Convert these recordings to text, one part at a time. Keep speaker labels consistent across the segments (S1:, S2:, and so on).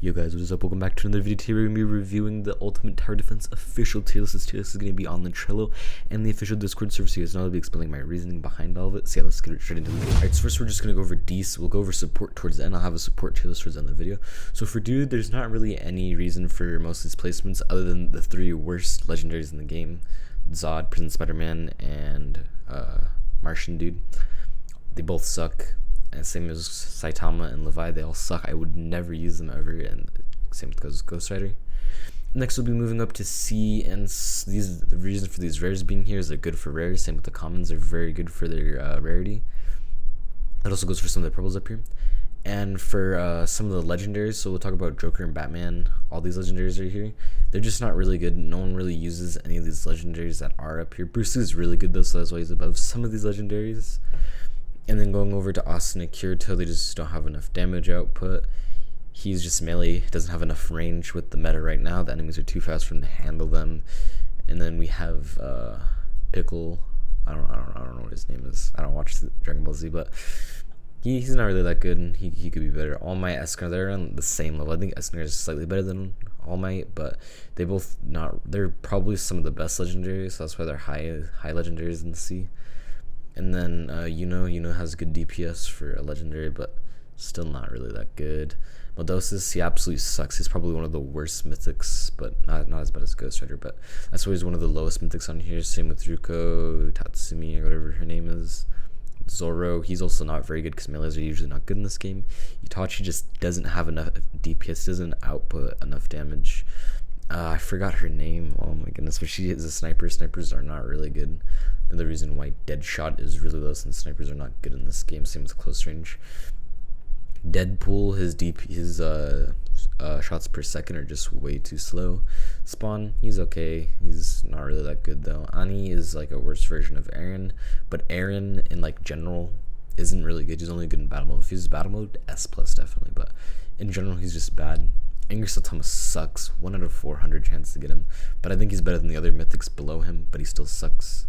S1: Yo guys, what is up? Welcome back to another video. Today we're going to be reviewing the Ultimate Tower Defense official tier list. This tier list is going to be on the Trello and the official Discord server, so you guys know I'll be explaining my reasoning behind all of it. So yeah, let's get straight into it. Alright, so first we're just going to go over D's. We'll go over support towards the end. I'll have a support tier list towards the end of the video. So for Dude, there's not really any reason for most of these placements other than the three worst legendaries in the game. Zod, Prison Spider-Man, and Martian Dude. They both suck. And same as Saitama and Levi, they all suck. I would never use them ever, and same with Ghost Rider. Next, we'll be moving up to C, and the reason for these rares being here is they're good for rares. Same with the commons, they're very good for their rarity. That also goes for some of the purples up here. And for some of the legendaries, so we'll talk about Joker and Batman. All these legendaries right here, they're just not really good. No one really uses any of these legendaries that are up here. Bruce Lee is really good though, so that's why he's above some of these legendaries. And then going over to Austin and Kirito, they just don't have enough damage output. He's just melee, doesn't have enough range with the meta right now. The enemies are too fast for him to handle them. And then we have Pickle. I don't know what his name is. I don't watch Dragon Ball Z, but he's not really that good. And he could be better. All Might, Escanor, they're on the same level. I think Escanor is slightly better than All Might, but they both they're probably some of the best legendaries, so that's why they're high legendaries in the C. And then Yuno has good DPS for a legendary, but still not really that good. Medosis, he absolutely sucks. He's probably one of the worst mythics, but not as bad as Ghost Rider, but that's why he's one of the lowest mythics on here. Same with Ruko, Tatsumi, or whatever her name is. Zoro, he's also not very good because melees are usually not good in this game. Itachi just doesn't have enough DPS, doesn't output enough damage. I forgot her name. Oh my goodness, but she is a sniper. Snipers are not really good. Another reason why Deadshot is really low, since snipers are not good in this game. Same with close range. Deadpool, his shots per second are just way too slow. Spawn, he's okay. He's not really that good though. Ani is like a worse version of Aaron, but Aaron in like general isn't really good. He's only good in battle mode. If he's battle mode, S+ definitely, but in general he's just bad. Angry Saitama sucks. 1 out of 400 chance to get him, but I think he's better than the other mythics below him, but he still sucks.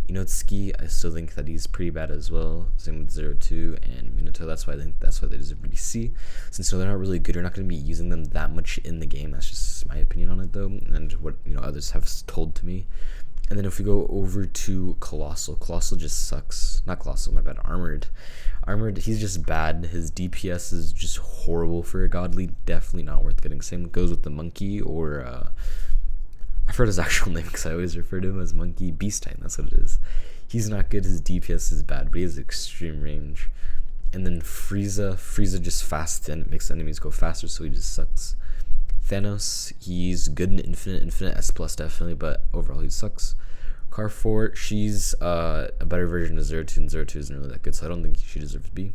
S1: Inoutsuki, I still think that he's pretty bad as well. Same with 02 and Minato. That's why they deserve to be C. Since they're not really good, you're not going to be using them that much in the game. That's just my opinion on it though, and what others have told to me. And then if we go over to Colossal just sucks. Not Colossal, my bad. Armored, he's just bad. His DPS is just horrible for a godly. Definitely not worth getting. Same goes with the Monkey, or I forgot his actual name because I always refer to him as Monkey. Beastine, that's what it is. He's not good. His DPS is bad, but he has extreme range. And then Frieza just fast, and it makes enemies go faster, so he just sucks. Thanos, he's good in Infinite S+ definitely, but overall he sucks. Carrefour, she's a better version of 02, and 02 isn't really that good, so I don't think she deserves to be.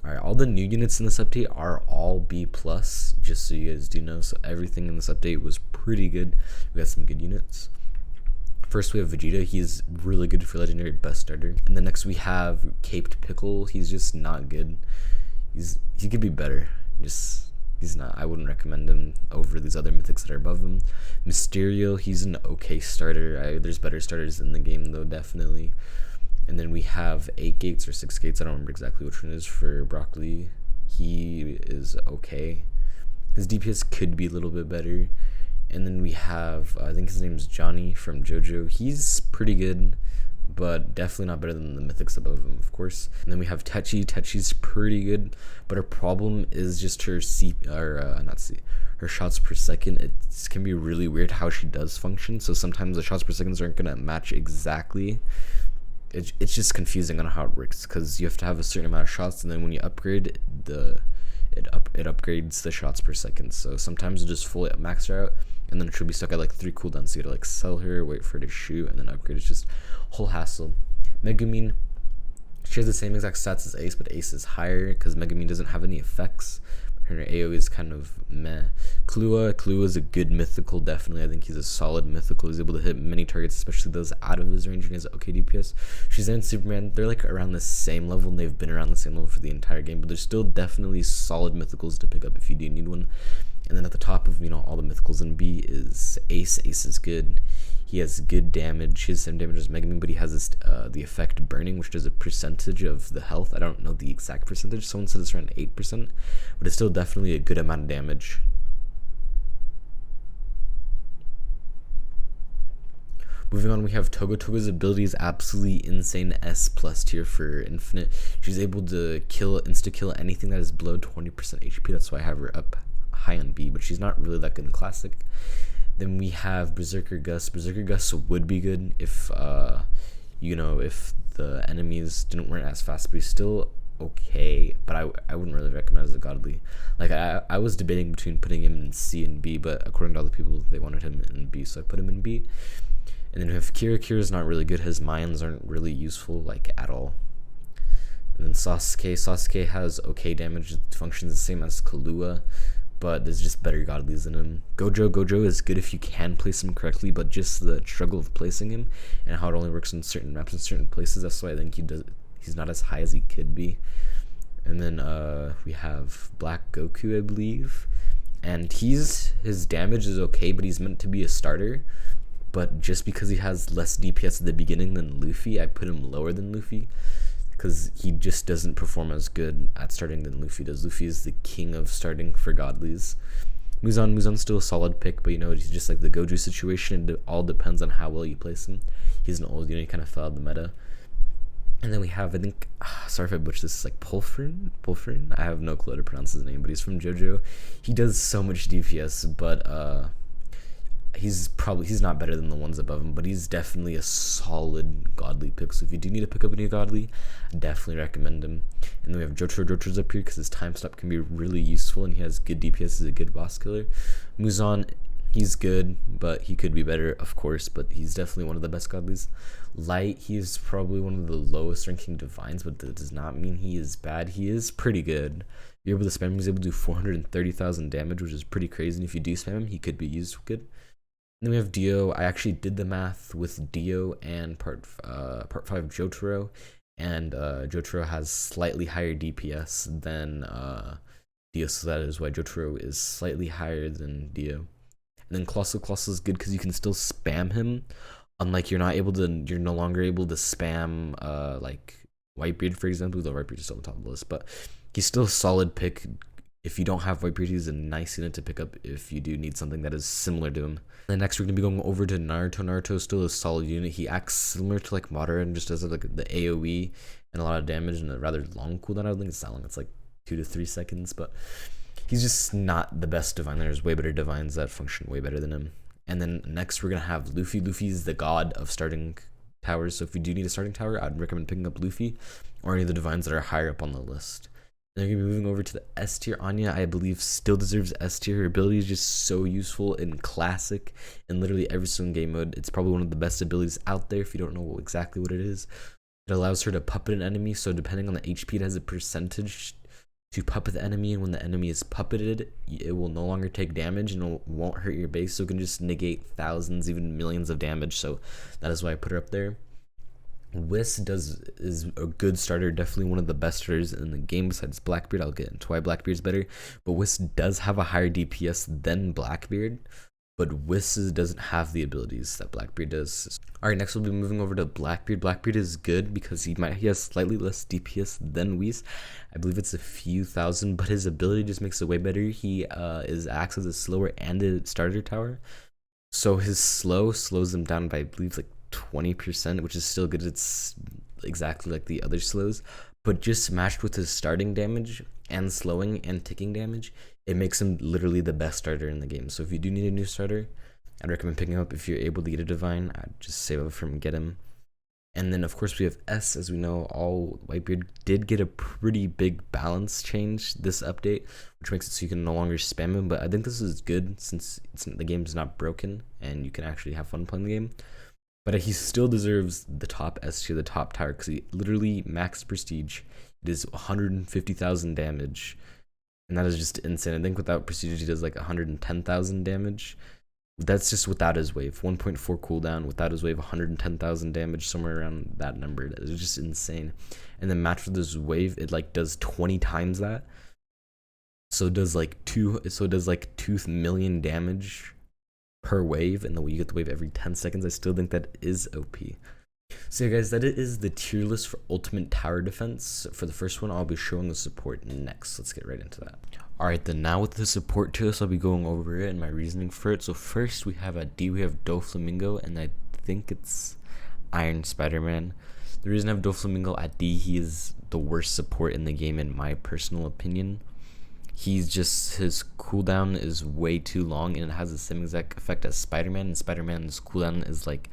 S1: Alright, all the new units in this update are all B+, just so you guys do know. So everything in this update was pretty good. We got some good units. First we have Vegeta. He's really good for legendary, best starter. And then next we have Caped Pickle. He's just not good. He could be better. He's not. I wouldn't recommend him over these other mythics that are above him. Mysterio, he's an okay starter. There's better starters in the game though, definitely. And then we have 8 gates or 6 gates. I don't remember exactly which one it is for Broccoli. He is okay. His DPS could be a little bit better. And then we have, I think his name is Johnny from JoJo. He's pretty good, but definitely not better than the mythics above him, of course. And then we have Techi. Techi's pretty good, but her problem is just her her shots per second. It can be really weird how she does function. So sometimes the shots per seconds aren't gonna match exactly. It's just confusing on how it works, because you have to have a certain amount of shots, and then when you upgrade it upgrades the shots per second. So sometimes it'll just fully max her out, and then she'll be stuck at like 3 cooldowns. So you gotta like sell her, wait for her to shoot, and then upgrade. It's just whole hassle. Megumin, she has the same exact stats as Ace, but Ace is higher because Megumin doesn't have any effects. Her AoE is kind of meh. Klua is a good mythical, definitely. I think he's a solid mythical. He's able to hit many targets, especially those out of his range, and he has okay DPS. Shazam and Superman, they're like around the same level, and they've been around the same level for the entire game, but there's still definitely solid mythicals to pick up if you do need one. And then at the top of all the mythicals in B is Ace. Ace is good. He has good damage. He has the same damage as Megumin, but he has this, the effect Burning, which does a percentage of the health. I don't know the exact percentage. Someone said it's around 8%, but it's still definitely a good amount of damage. Moving on, we have Togo. Togo's ability is absolutely insane, S plus tier for infinite. She's able to insta kill anything that is below 20% HP. That's why I have her up high on B, but she's not really that good in classic. Then we have Berserker Gus. Berserker Gus would be good if if the enemies weren't as fast, but he's still okay, but I wouldn't really recommend as a godly. Like I was debating between putting him in C and B, but according to other people they wanted him in B, so I put him in B. And then we have Kira. Kira's not really good. His mines aren't really useful, like, at all. And then Sasuke. Sasuke has okay damage. It functions the same as Kahlua, but there's just better godlies than him. Gojo. Gojo is good if you can place him correctly, but just the struggle of placing him and how it only works in certain maps in certain places, that's why I think he's not as high as he could be. And then we have Black Goku, I believe. And his damage is okay, but he's meant to be a starter. But just because he has less DPS at the beginning than Luffy, I put him lower than Luffy, because he just doesn't perform as good at starting than Luffy does. Luffy is the king of starting for godlies. Muzan's still a solid pick, but he's just like the Goju situation. It all depends on how well you place him. He's an old he kind of fell out of the meta. And then we have, I think, sorry if I butcher this, like Pulfrin? I have no clue how to pronounce his name, but he's from JoJo. He does so much DPS, but he's not better than the ones above him, but he's definitely a solid godly pick. So if you do need to pick up a new godly, I definitely recommend him. And then we have Jotaro. Jotaro's up here because his time stop can be really useful, and he has good DPS. He's a good boss killer. Muzan, he's good, but he could be better, of course, but he's definitely one of the best godlies. Light, he's probably one of the lowest ranking divines, but that does not mean he is bad. He is pretty good. You're able to spam him, he's able to do 430,000 damage, which is pretty crazy, and if you do spam him, he could be used good. And then we have Dio. I actually did the math with Dio and part 5 Jotaro, and Jotaro has slightly higher DPS than Dio, so that is why Jotaro is slightly higher than Dio. And then Colossal is good because you can still spam him, unlike you're no longer able to spam like Whitebeard, for example, though Whitebeard is still on top of the list, but he's still a solid pick. If you don't have Whitebeard, he's a nice unit to pick up if you do need something that is similar to him. And then next we're going to be going over to Naruto. Naruto is still a solid unit. He acts similar to like Madara and just does like the AoE and a lot of damage and a rather long cooldown. I don't think it's that long. It's like 2 to 3 seconds, but he's just not the best divine. There's way better divines that function way better than him. And then next we're going to have Luffy. Luffy is the god of starting towers. So if you do need a starting tower, I'd recommend picking up Luffy or any of the divines that are higher up on the list. Then we're going to be moving over to the S tier. Anya, I believe, still deserves S tier. Her ability is just so useful in classic in literally every single game mode. It's probably one of the best abilities out there if you don't know exactly what it is. It allows her to puppet an enemy, so depending on the HP, it has a percentage to puppet the enemy, and when the enemy is puppeted, it will no longer take damage and it won't hurt your base, so it can just negate thousands, even millions of damage. So that is why I put her up there. Whis is a good starter, definitely one of the best starters in the game besides Blackbeard. I'll get into why Blackbeard's better, but Whis does have a higher DPS than Blackbeard, but Whis doesn't have the abilities that Blackbeard does. Alright, next we'll be moving over to Blackbeard. Blackbeard is good because he has slightly less DPS than Whis. I believe it's a few thousand, but his ability just makes it way better. He acts as a slower and a starter tower, so his slows him down by, I believe, like 20%, which is still good. It's exactly like the other slows, but just matched with his starting damage and slowing and ticking damage, it makes him literally the best starter in the game. So if you do need a new starter, I'd recommend picking him up. If you're able to get a divine, I'd just save up from get him. And then of course we have S. As we know, all Whitebeard did get a pretty big balance change this update, which makes it so you can no longer spam him, but I think this is good since the game's not broken and you can actually have fun playing the game. But he still deserves the top S tier, the top tower, because he literally max prestige. It is 150,000 damage, and that is just insane. I think without prestige, he does like 110,000 damage. That's just without his wave. 1.4 cooldown, without his wave, 110,000 damage, somewhere around that number. It's just insane. And then matched with his wave, it like does 20 times that. So it does like 2 million damage per wave, and then you get the wave every 10 seconds. I still think that is OP. So yeah, guys, that is the tier list for ultimate tower defense. For the first one, I'll be showing the support next. Let's get right into that. Alright, then now with the support tier list, I'll be going over it and my reasoning for it. So first we have at D, we have Doflamingo, and I think it's Iron Spider-Man. The reason I have Doflamingo at D, he is the worst support in the game in my personal opinion. He's just, his cooldown is way too long, and it has the same exact effect as Spider-Man, and Spider-Man's cooldown is like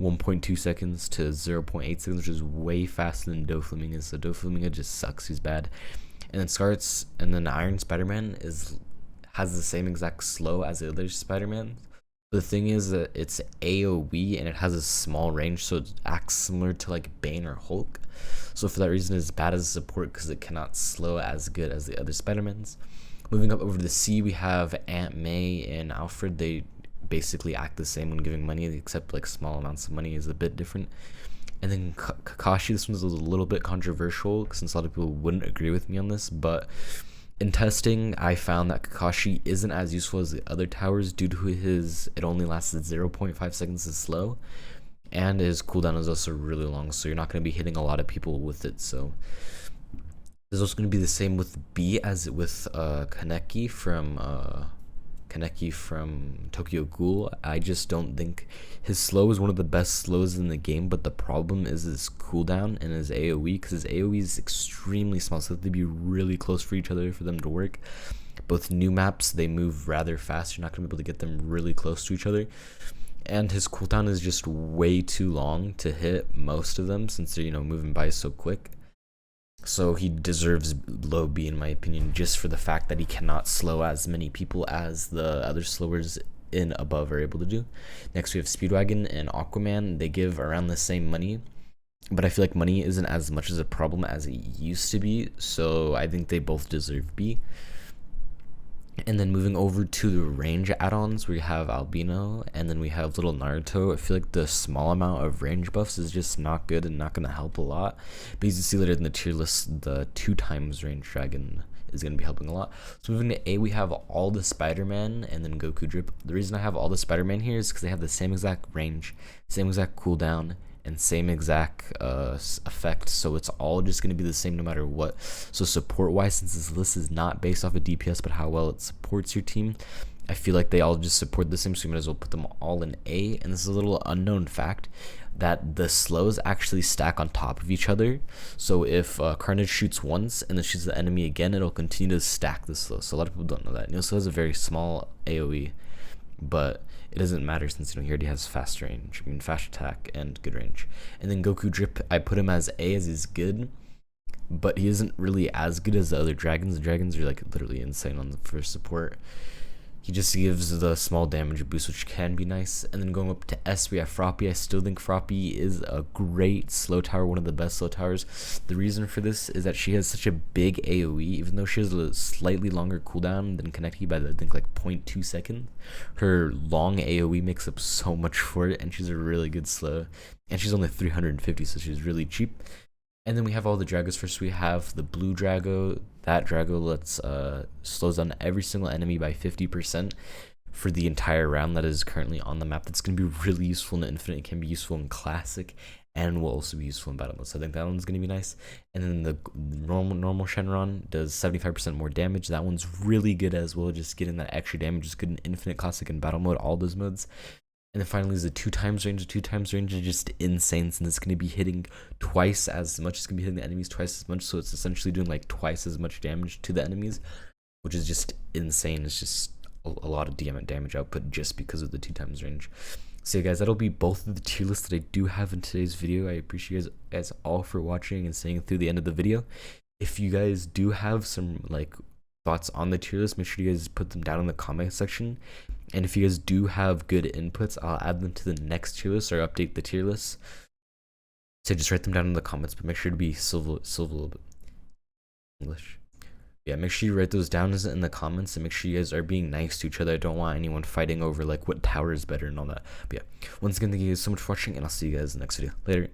S1: 1.2 seconds to 0.8 seconds, which is way faster than Doflamingo. So Doflamingo just sucks, he's bad. And then Iron Spider-Man has the same exact slow as the other Spider-Man. The thing is that it's AoE and it has a small range, so it acts similar to like Bane or Hulk. So for that reason, it's bad as a support because it cannot slow as good as the other Spider-Mans. Moving up over to the C, we have Aunt May and Alfred. They basically act the same when giving money, except like small amounts of money is a bit different. And then Kakashi, this one's a little bit controversial since a lot of people wouldn't agree with me on this, but in testing, I found that Kakashi isn't as useful as the other towers due to it only lasted 0.5 seconds as slow, and his cooldown is also really long, so you're not going to be hitting a lot of people with it. So this is also going to be the same with B as with Kaneki from Tokyo Ghoul. I just don't think his slow is one of the best slows in the game, but the problem is his cooldown and his AoE, because his AoE is extremely small, so they have to be really close for each other for them to work. Both new maps, they move rather fast, you're not going to be able to get them really close to each other, and his cooldown is just way too long to hit most of them since they're, moving by so quick. So he deserves low B in my opinion, just for the fact that he cannot slow as many people as the other slowers in above are able to do. Next we have Speedwagon and Aquaman. They give around the same money, but I feel like money isn't as much as a problem as it used to be, so I think they both deserve B. And then moving over to the range add-ons, we have Albino, and then we have Little Naruto. I feel like the small amount of range buffs is just not good and not going to help a lot. But as you see later in the tier list, the 2x range dragon is going to be helping a lot. So moving to A, we have all the Spider-Man and then Goku Drip. The reason I have all the Spider-Man here is because they have the same exact range, same exact cooldown, and same exact effect, so it's all just going to be the same no matter what. So support wise, since this list is not based off of DPS but how well it supports your team, I feel like they all just support the same, so you might as well put them all in A. And this is a little unknown fact that the slows actually stack on top of each other, so if Carnage shoots once and then shoots the enemy again, it'll continue to stack the slow. So a lot of people don't know that. And he also has a very small AoE, but it doesn't matter since he already has fast range, fast attack and good range. And then Goku Drip, I put him as A as he's good, but he isn't really as good as the other dragons. The dragons are like literally insane on the first support. He just gives the small damage boost, which can be nice. And then going up to S, we have Froppy. I still think Froppy is a great slow tower, one of the best slow towers. The reason for this is that she has such a big AoE, even though she has a slightly longer cooldown than Kaneki by I think like 0.2 seconds. Her long AoE makes up so much for it, and she's a really good slow. And she's only 350, so she's really cheap. And then we have all the Dragos. First we have the blue Drago. That Drago slows down every single enemy by 50% for the entire round that is currently on the map. That's going to be really useful in Infinite. It can be useful in Classic and will also be useful in Battle Mode. So I think that one's going to be nice. And then the normal Shenron does 75% more damage. That one's really good as well. Just getting that extra damage is good in Infinite, Classic, and Battle Mode, all those modes. And then finally is the 2x range. The 2x range is just insane, since it's going to be hitting twice as much. It's going to be hitting the enemies twice as much, so it's essentially doing like twice as much damage to the enemies, which is just insane. It's just a lot of damage output just because of the 2x range. So yeah, guys, that'll be both of the tier lists that I do have in today's video. I appreciate you guys all for watching and staying through the end of the video. If you guys do have some like thoughts on the tier list, make sure you guys put them down in the comment section. And if you guys do have good inputs, I'll add them to the next tier list or update the tier list. So just write them down in the comments, but make sure to be civil a little bit. English. Yeah, make sure you write those down in the comments, and make sure you guys are being nice to each other. I don't want anyone fighting over like what tower is better and all that. But yeah, once again, thank you guys so much for watching, and I'll see you guys in the next video. Later.